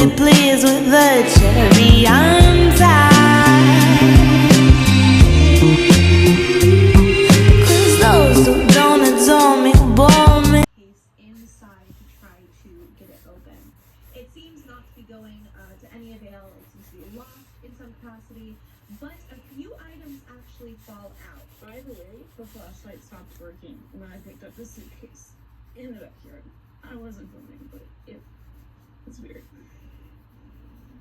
me please with the cherry on top. 'Cause those who don't adore me bore me. Inside to try to get it open. It seems not to be going to any avail. It seems to be locked in some capacity, but a few items actually fall out. By the way, the flashlight stopped working when I picked up the suitcase in the backyard. I wasn't filming, but it's weird.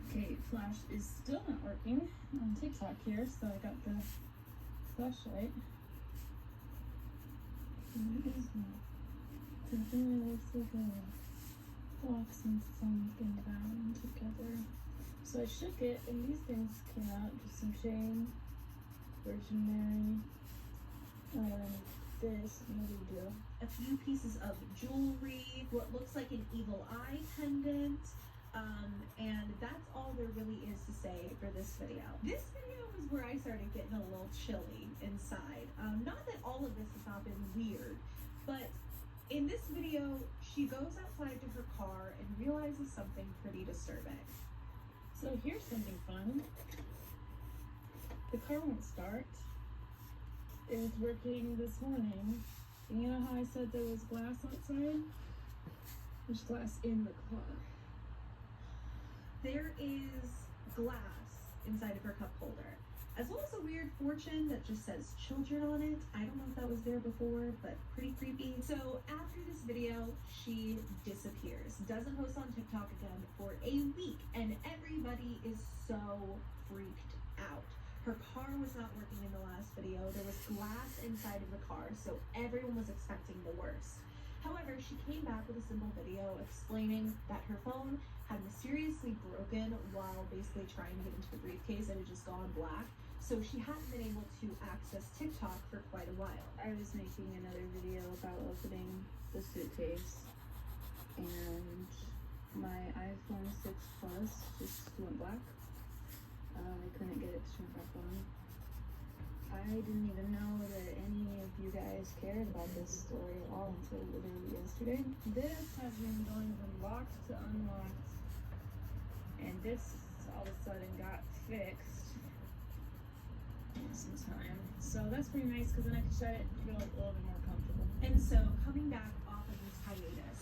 Okay, flash is still not working on TikTok here, so I got the flashlight. What is that? Something that looks like a box and something bound together. So I shook it, and these things came out. Just some chain, Virgin Mary, this, no big deal. A few pieces of jewelry, what looks like an evil eye pendant, and that's all there really is to say for this video. This video is where I started getting a little chilly inside. Not that all of this has not been weird, but in this video, she goes outside to her car and realizes something pretty disturbing. So here's something fun. The car won't start. It was working this morning. And you know how I said there was glass outside? There's glass in the car. There is glass inside of her cup holder, as well as a weird fortune that just says children on it. I don't know if that was there before, but pretty creepy. So after this video, she disappears, doesn't post on TikTok again for a week, and everybody is so freaked out. Her car was not working in the last video. There was glass inside of the car, so everyone was expecting the worst. However, she came back with a simple video explaining that her phone had mysteriously broken while basically trying to get into the briefcase and had just gone black. So she hadn't been able to access TikTok for quite a while. I was making another video about opening the suitcase, and my iPhone 6 Plus just went black. I couldn't get it to turn back on. I didn't even know that any of you guys cared about this story at all until literally yesterday. This has been going from locked to unlocked, and this all of a sudden got fixed some time. So that's pretty nice because then I can shut it and feel like a little bit more comfortable. And so coming back off of this hiatus,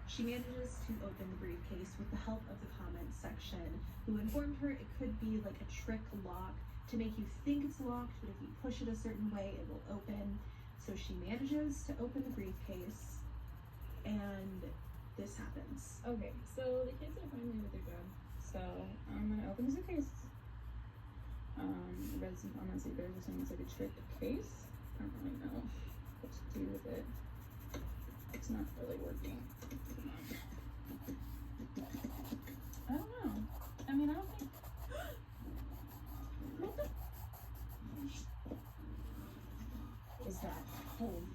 she manages to open the briefcase with the help of the comments section, who informed her it could be like a trick lock to make you think it's locked, but if you push it a certain way, it will open. So she manages to open the briefcase, and this happens. Okay, so the kids are finally with their job. So I'm gonna open the suitcase. Read some comments that you guys were saying it's like a trick case. I don't really know what to do with it. It's not really working. I don't know. I mean, I don't think. What the? Is that home?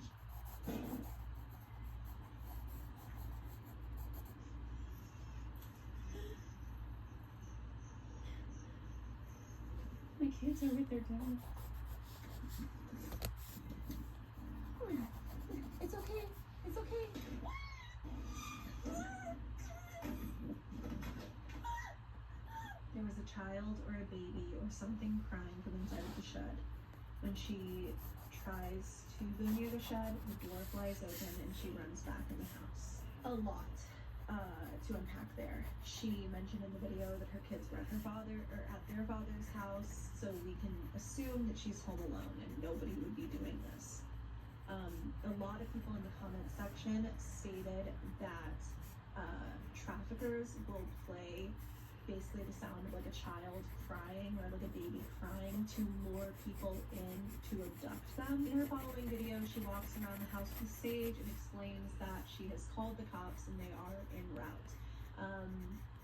My kids are with their dad. It's okay. It's okay. There was a child or a baby or something crying from inside of the shed. When she tries to go near the shed, the door flies open and she runs back in the house. A lot to unpack there. She mentioned in the video that her kids were at their father's house, so we can assume that she's home alone and nobody would be doing this. A lot of people in the comment section stated that traffickers will play basically the sound of like a child crying or like a baby crying to lure people in to abduct them. In her following video, she walks around the house with Sage and explains that she has called the cops and they are en route.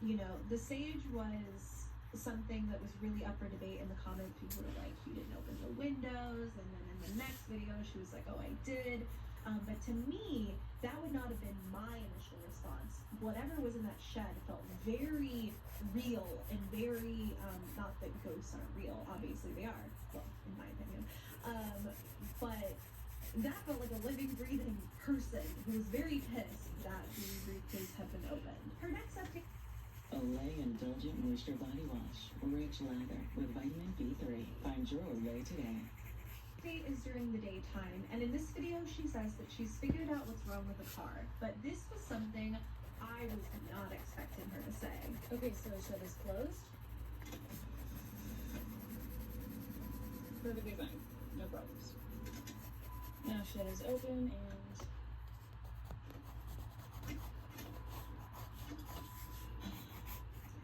You know, the Sage was something that was really up for debate in the comments. People were like, you didn't open the windows, and then in the next video she was like, oh, I did. But to me, that would not have been my initial response. Whatever was in that shed felt very real and very, not that ghosts aren't real, obviously they are, well, in my opinion, but that felt like a living, breathing person who was very pissed that the briefcase had been opened. Her next update. Olay Indulgent Moisture Body Wash. Rich lather with vitamin B3. Find your Olay today. Date is during the daytime, and in this video she says that she's figured out what's wrong with the car, but this was something I was not expecting her to say. Okay, so the shed is closed. Perfectly fine. No problems. Now shed is open and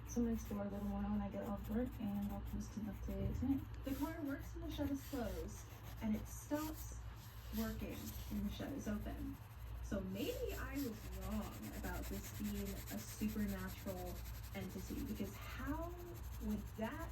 so I'm gonna explore a little more when I get off work and I'll post an update tonight. The car works when the shed is closed, and it stops working when the shed is open. So maybe I was wrong about this being a supernatural entity, because how would that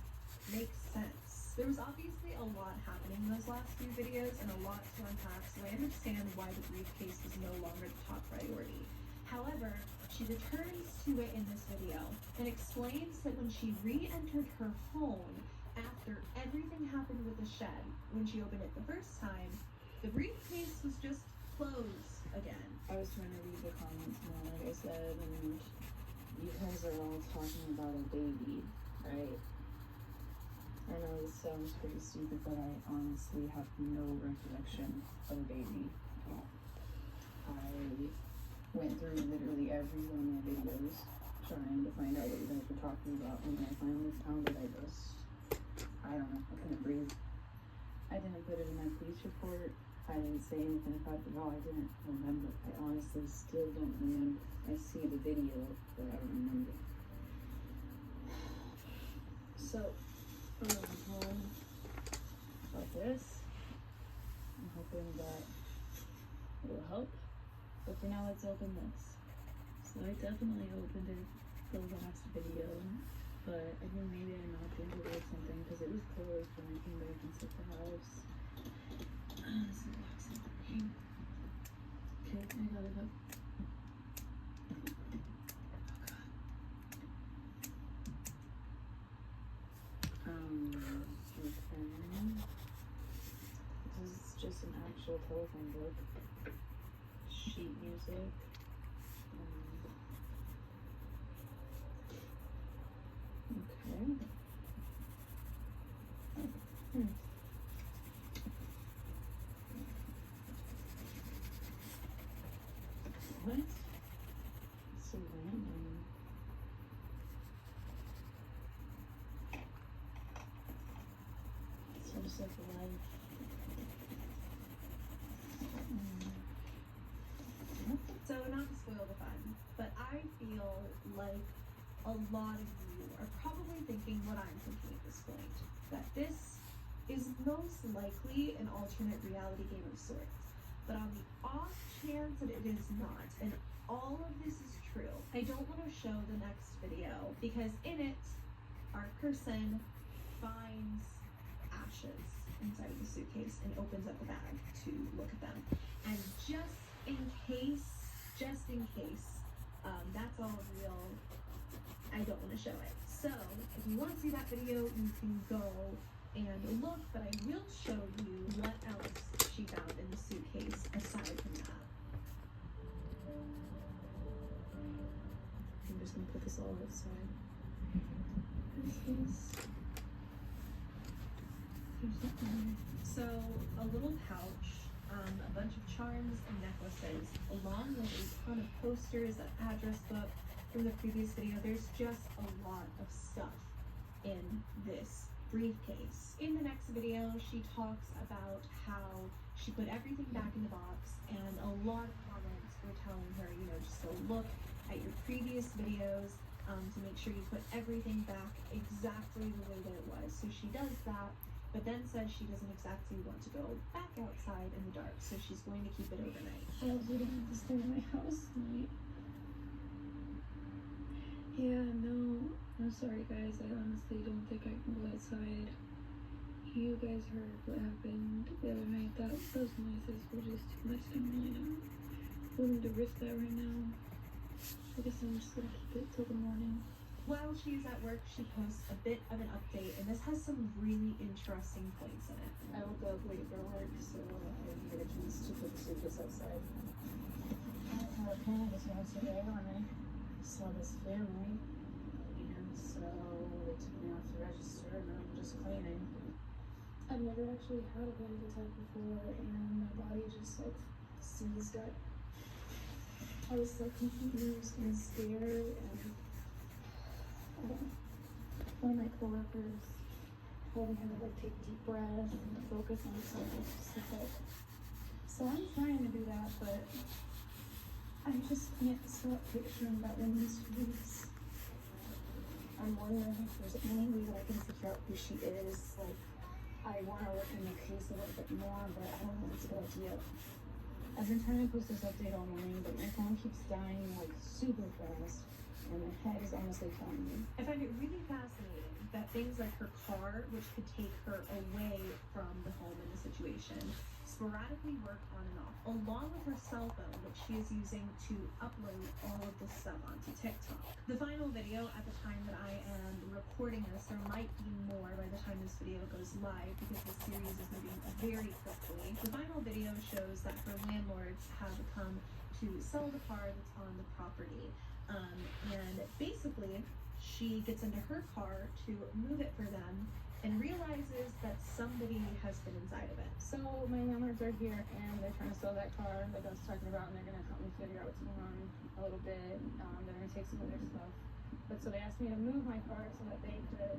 make sense? There was obviously a lot happening in those last few videos and a lot to unpack, so I understand why the briefcase was no longer the top priority. However, she returns to it in this video and explains that when she re-entered her home after everything happened with the shed, when she opened it the first time, the briefcase was just closed again. I was trying to read the comments more, like I said, and you guys are all talking about a baby, right? I know this sounds pretty stupid, but I honestly have no recollection of a baby at all. I went through literally every one of my videos trying to find out what you guys were talking about, and when I finally found it, I don't know, I couldn't breathe. I didn't put it in my police report. I didn't say anything about it at all. I didn't remember. I honestly still don't remember. I see the video, but I don't remember. So, I'm going home about this. I'm hoping that it will help. But for now, let's open this. So I definitely opened it the last video, but I think maybe I knocked into it or something because it was closed when I came back into the house. This is boxing working. Okay, I got it up. Okay. This is just an actual telephone book. Sheet music. Okay. What? So random. It's just like life. So not to spoil the fun, but I feel like a lot of you are probably thinking what I'm thinking at this point, that this is most likely an alternate reality game of sorts. But on the off chance that it is not, and all of this is true, I don't want to show the next video, because in it, our person finds ashes inside of the suitcase and opens up the bag to look at them. And just in case, that's all real, I don't want to show it. So, if you want to see that video, you can go and look, but I will show you what else she found in the suitcase aside from that. I'm just gonna put this all outside. So, a little pouch, a bunch of charms and necklaces, along with a ton of posters, an address book from the previous video. There's just a lot of stuff in this briefcase. In the next video, she talks about how she put everything back in the box, and a lot of comments were telling her, you know, just go look at your previous videos to make sure you put everything back exactly the way that it was. So she does that, but then says she doesn't exactly want to go back outside in the dark, so she's going to keep it overnight. I was eating at this thing in my house tonight. Yeah, no, I'm sorry guys, I honestly don't think I can go outside. You guys heard what happened the other night. Those noises were just too much. I'm really not willing to risk that right now. I guess I'm just gonna keep it till the morning. While she's at work, she posts a bit of an update, and this has some really interesting points in it. I woke up late for work, so I didn't get a chance to put the suitcase outside. I had a panic attack today when I saw this family. So they took me off the register and I'm just cleaning. I've never actually had a panic attack before, and my body just like seized up. I was so confused and scared, and one of my coworkers told me how to like take deep breaths and focus on something specific. So I'm trying to do that, but I just can't stop picturing that woman's face. I'm wondering if there's any way that I can figure out who she is. Like, I want to look in the case a little bit more, but I don't know if it's a good idea. I've been trying to post this update all morning, but my phone keeps dying like super fast, and my head is honestly killing me. I find it really fascinating that things like her car, which could take her away from the home in the situation, sporadically work on and off, along with her cell phone, which she is using to upload all of this stuff onto TikTok. The final video at the time that I am recording this, there might be more by the time this video goes live because the series is moving very quickly. The final video shows that her landlords have come to sell the car that's on the property. And basically, she gets into her car to move it for them and realizes that somebody has been inside of it. So my landlords are here and they're trying to sell that car like I was talking about, and they're gonna help me figure out what's going on a little bit. They're gonna take some of their stuff. But so they asked me to move my car so that they could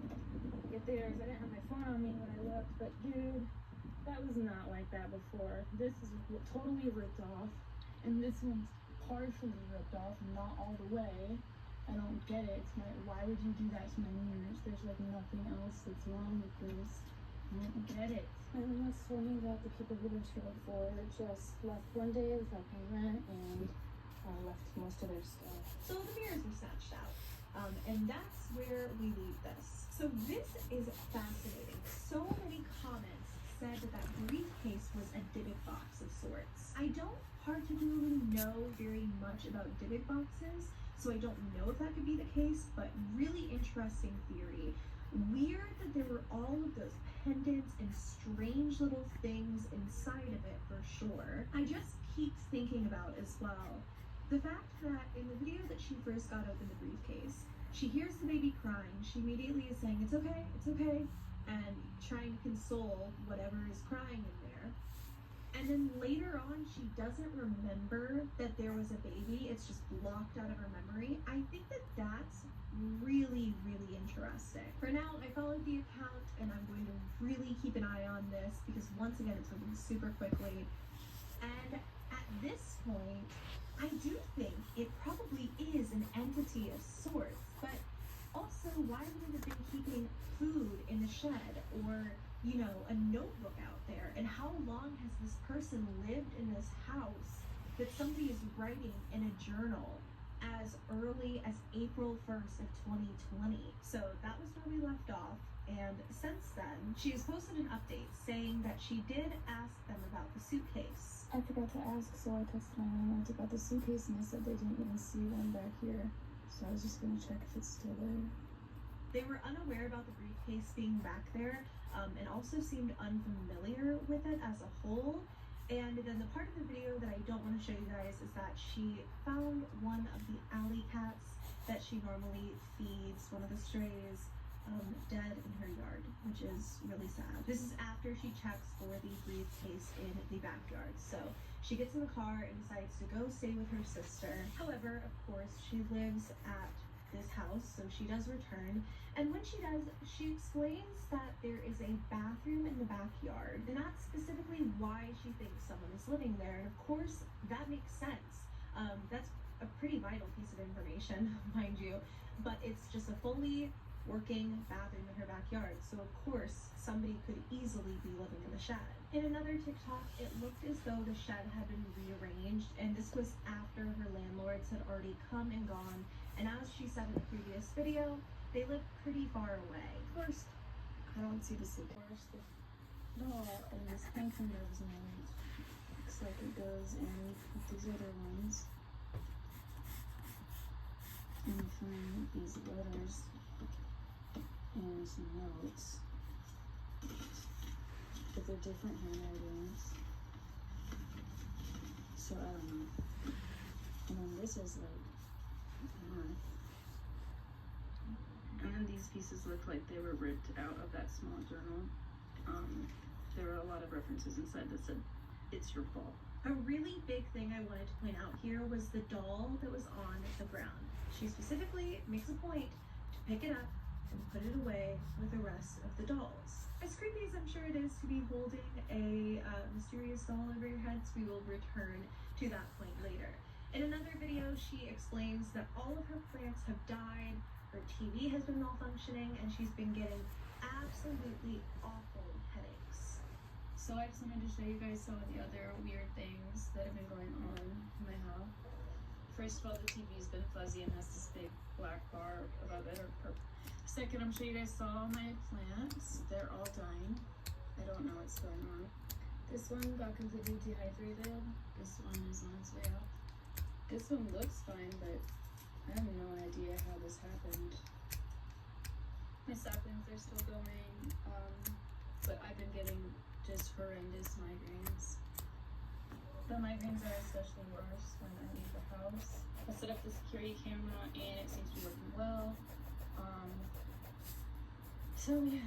get theirs. I didn't have my phone on me when I left, but dude, that was not like that before. This is totally ripped off, and this one's partially ripped off, not all the way. I don't get it. Why would you do that to my mirrors? There's like nothing else that's wrong with this. I don't get it. My landlord told me that the people who lived here before just left one day without paying rent and left most of their stuff. So the mirrors were snatched out. And that's where we leave this. So this is fascinating. So many comments said that that briefcase was a Dybbuk box of sorts. I don't particularly know very much about Dybbuk boxes, so I don't know if that could be the case, but really interesting theory. Weird that there were all of those pendants and strange little things inside of it for sure. I just keep thinking about as well the fact that in the video that she first got open the briefcase, she hears the baby crying. She immediately is saying, it's okay, and trying to console whatever is crying in there. And then later on, she doesn't remember that there was a baby. It's just blocked out of her memory. I think that that's really, really interesting. For now, I followed the account and I'm going to really keep an eye on this because once again, it's moving super quickly. And at this point, I do think it probably is an entity of sorts, but also why would it have been keeping food in the shed or, you know, a notebook out there? And how long has this person lived in this house that somebody is writing in a journal as early as April 1st of 2020? So that was where we left off. And since then, she has posted an update saying that she did ask them about the suitcase. I forgot to ask, so I texted my landlords about the suitcase and they said they didn't even see one back here. So I was just gonna check if it's still there. They were unaware about the briefcase being back there, and also seemed unfamiliar with it as a whole. And then the part of the video that I don't want to show you guys is that she found one of the alley cats that she normally feeds, one of the strays, dead in her yard, which is really sad. This is after she checks for the briefcase in the backyard. So she gets in the car and decides to go stay with her sister. However, of course, she lives at this house, so she does return. And when she does, she explains that there is a bathroom in the backyard, and that's specifically why she thinks someone is living there. And of course, that makes sense. That's a pretty vital piece of information, mind you, but it's just a fully working bathroom in her backyard, so of course somebody could easily be living in the shed. In another TikTok, it looked as though the shed had been rearranged, and this was after her landlords had already come and gone, and as she said in the previous video, they lived pretty far away. First, I don't see the suitcase. No, and this pink under his nose. Looks like it goes in with these other ones. And I find these letters and some notes, but they're different handwritings, so I don't know. And then this is like math, and And these pieces look like they were ripped out of that small journal. There were a lot of references inside that said, "It's your fault." A really big thing I wanted to point out here was the doll that was on the ground. She specifically makes a point to pick it up and put it away with the rest of the dolls. As creepy as I'm sure it is to be holding a mysterious doll over your heads, we will return to that point later. In another video, she explains that all of her plants have died, her TV has been malfunctioning, and she's been getting absolutely awful headaches. So I just wanted to show you guys some of the other weird things that have been going on in my house. First of all, the TV's been fuzzy and has this big black bar above it, or purple. Second, I'm sure you guys saw my plants. They're all dying. I don't know what's going on. This one got completely dehydrated. This one is on its way out. This one looks fine, but I have no idea how this happened. My saplings are still going, but I've been getting just horrendous migraines. The migraines are especially worse when I leave the house. I set up the security camera and it seems to be working well. So yeah,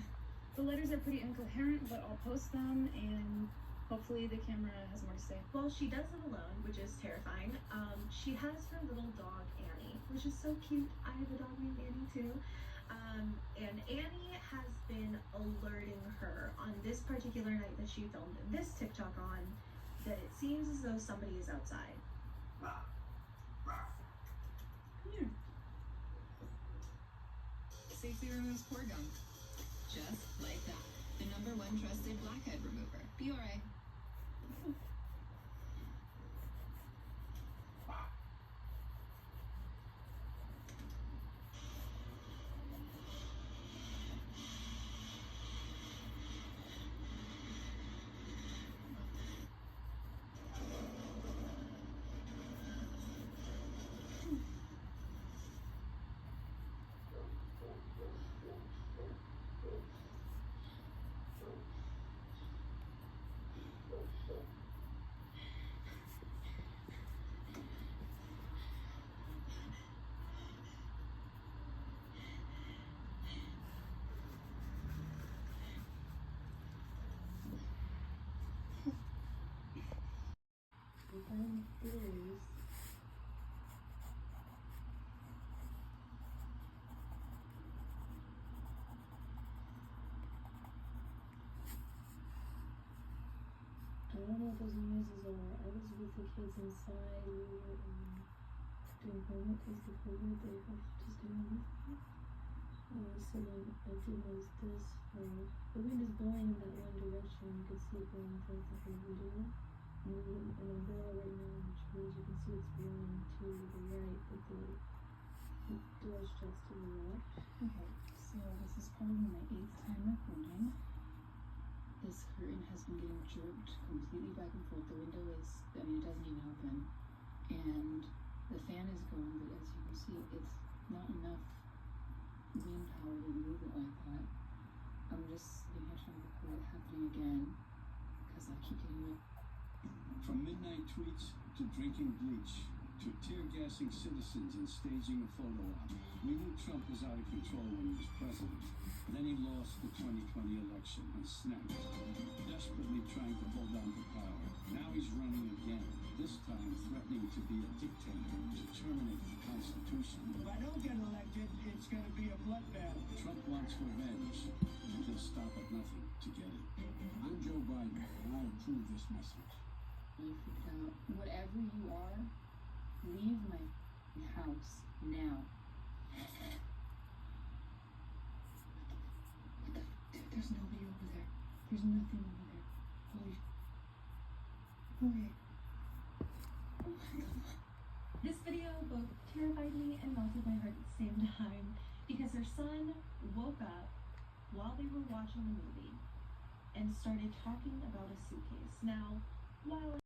the letters are pretty incoherent, but I'll post them and hopefully the camera has more to say. Well, she does live alone, which is terrifying. She has her little dog, Annie, which is so cute. I have a dog named Annie too. And Annie has been alerting her on this particular night that she filmed this TikTok on that it seems as though somebody is outside. Come here. Safely removes pore gunk. Just like that. The #1 trusted blackhead remover. Biore. I don't know what those noises are. I was with the kids inside. We were doing homework because the COVID, they have to stay home. So then I did notice this. The wind is blowing in that one direction. You can see it going towards the whole video. And we have an umbrella right now in the trees. You can see it's blowing to the right, but the door shuts to the left. Okay, so this is probably my 8th time recording. This curtain has been getting jerked completely back and forth. The window is, it doesn't even open. And the fan is going, but as you can see, it's not enough wind power to move it like that. I'm just sitting here trying to record it happening again, because I keep getting it. From midnight tweets to drinking bleach to tear gassing citizens and staging a photo op, we knew Trump was out of control when he was president. Then he lost the 2020 election and snapped, desperately trying to hold on to power. Now he's running again, this time threatening to be a dictator, to terminate the Constitution. If I don't get elected, it's going to be a bloodbath. Trump wants revenge, and he'll stop at nothing to get it. I'm Joe Biden, and I approve this message. You freaked out. Whatever you are, leave my house now. There's nobody over there. There's nothing over there. Holy. Okay. Oh my god. This video both terrified me and melted my heart at the same time because her son woke up while they were watching the movie and started talking about a suitcase. Now, while